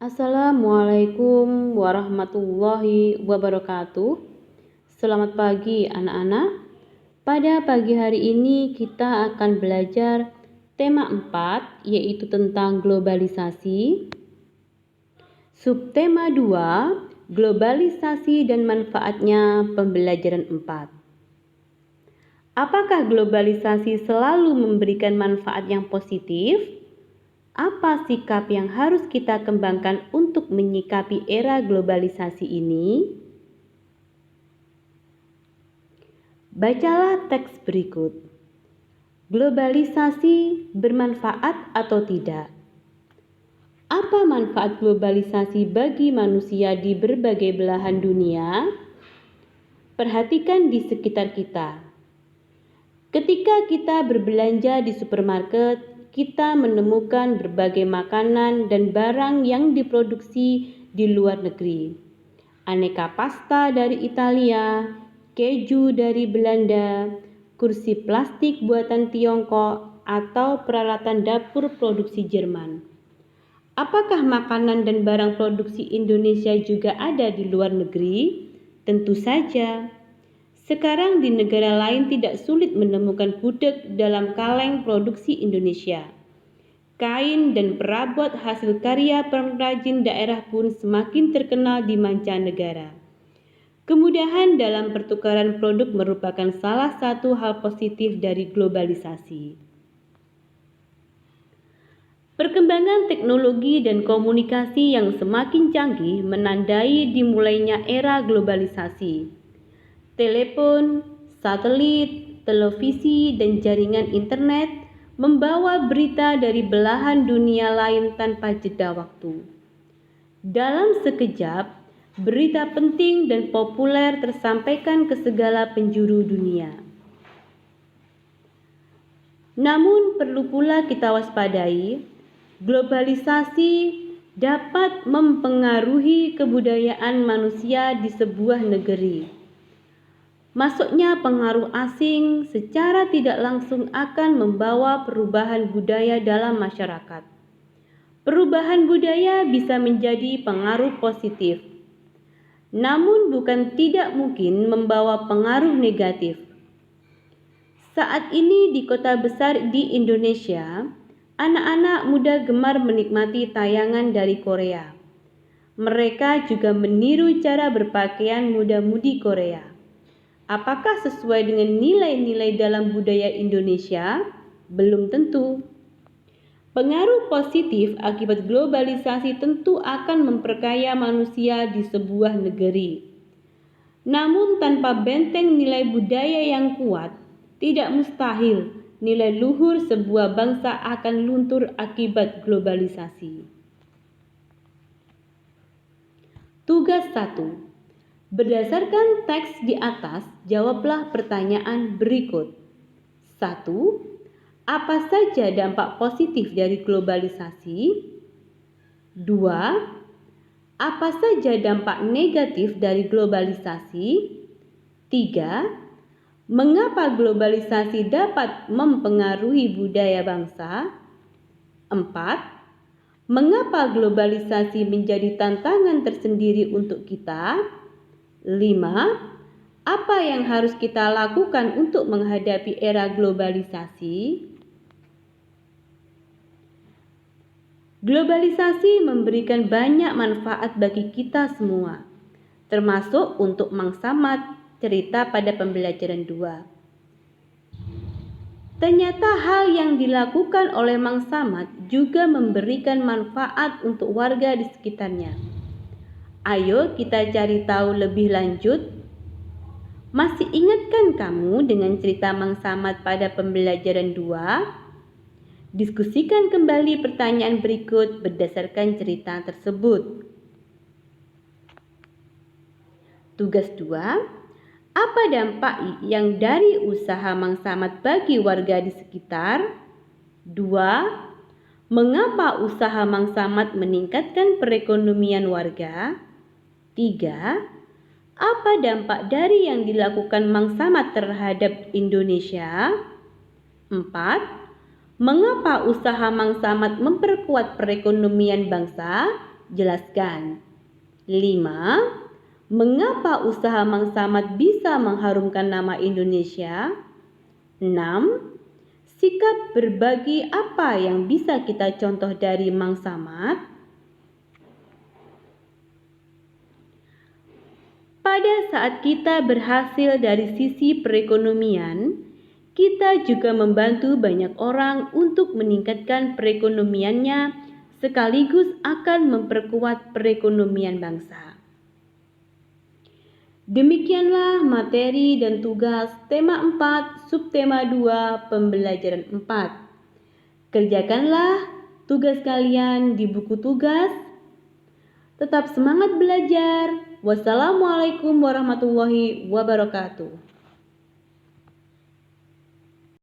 Assalamualaikum warahmatullahi wabarakatuh. Selamat pagi anak-anak. Pada pagi hari ini kita akan belajar tema 4 yaitu tentang globalisasi. Subtema 2, globalisasi dan manfaatnya pembelajaran 4. Apakah globalisasi selalu memberikan manfaat yang positif? Apa sikap yang harus kita kembangkan untuk menyikapi era globalisasi ini? Bacalah teks berikut. Globalisasi bermanfaat atau tidak? Apa manfaat globalisasi bagi manusia di berbagai belahan dunia? Perhatikan di sekitar kita. Ketika kita berbelanja di supermarket, kita menemukan berbagai makanan dan barang yang diproduksi di luar negeri. Aneka pasta dari Italia, keju dari Belanda, kursi plastik buatan Tiongkok, atau peralatan dapur produksi Jerman. Apakah makanan dan barang produksi Indonesia juga ada di luar negeri? Tentu saja. Sekarang di negara lain tidak sulit menemukan gudeg dalam kaleng produksi Indonesia. Kain dan perabot hasil karya pengrajin daerah pun semakin terkenal di mancanegara. Kemudahan dalam pertukaran produk merupakan salah satu hal positif dari globalisasi. Perkembangan teknologi dan komunikasi yang semakin canggih menandai dimulainya era globalisasi. Telepon, satelit, televisi, dan jaringan internet membawa berita dari belahan dunia lain tanpa jeda waktu. Dalam sekejap, berita penting dan populer tersampaikan ke segala penjuru dunia. Namun perlu pula kita waspadai, globalisasi dapat mempengaruhi kebudayaan manusia di sebuah negeri. Masuknya pengaruh asing secara tidak langsung akan membawa perubahan budaya dalam masyarakat. Perubahan budaya bisa menjadi pengaruh positif, namun bukan tidak mungkin membawa pengaruh negatif. Saat ini di kota besar di Indonesia, anak-anak muda gemar menikmati tayangan dari Korea. Mereka juga meniru cara berpakaian muda-mudi Korea. Apakah sesuai dengan nilai-nilai dalam budaya Indonesia? Belum tentu. Pengaruh positif akibat globalisasi tentu akan memperkaya manusia di sebuah negeri. Namun tanpa benteng nilai budaya yang kuat, tidak mustahil nilai luhur sebuah bangsa akan luntur akibat globalisasi. Tugas 1. Berdasarkan teks di atas, jawablah pertanyaan berikut. 1. Apa saja dampak positif dari globalisasi? 2. Apa saja dampak negatif dari globalisasi? 3. Mengapa globalisasi dapat mempengaruhi budaya bangsa? 4. Mengapa globalisasi menjadi tantangan tersendiri untuk kita? 5. Apa yang harus kita lakukan untuk menghadapi era globalisasi? Globalisasi memberikan banyak manfaat bagi kita semua, termasuk untuk Mang Samad, cerita pada pembelajaran 2. Ternyata hal yang dilakukan oleh Mang Samad juga memberikan manfaat untuk warga di sekitarnya. Ayo kita cari tahu lebih lanjut. Masih ingatkah kamu dengan cerita Mang Samad pada pembelajaran 2? Diskusikan kembali pertanyaan berikut berdasarkan cerita tersebut. Tugas 2. Apa dampak yang dari usaha Mang Samad bagi warga di sekitar? 2. Mengapa usaha Mang Samad meningkatkan perekonomian warga? 3. Apa dampak dari yang dilakukan Mang Samad terhadap Indonesia? 4. Mengapa usaha Mang Samad memperkuat perekonomian bangsa? Jelaskan. 5. Mengapa usaha Mang Samad bisa mengharumkan nama Indonesia? 6. Sikap berbagi apa yang bisa kita contoh dari Mang Samad? Pada saat kita berhasil dari sisi perekonomian, kita juga membantu banyak orang untuk meningkatkan perekonomiannya sekaligus akan memperkuat perekonomian bangsa. Demikianlah materi dan tugas tema 4, subtema 2, pembelajaran 4. Kerjakanlah tugas kalian di buku tugas. Tetap semangat belajar. Wassalamualaikum warahmatullahi wabarakatuh.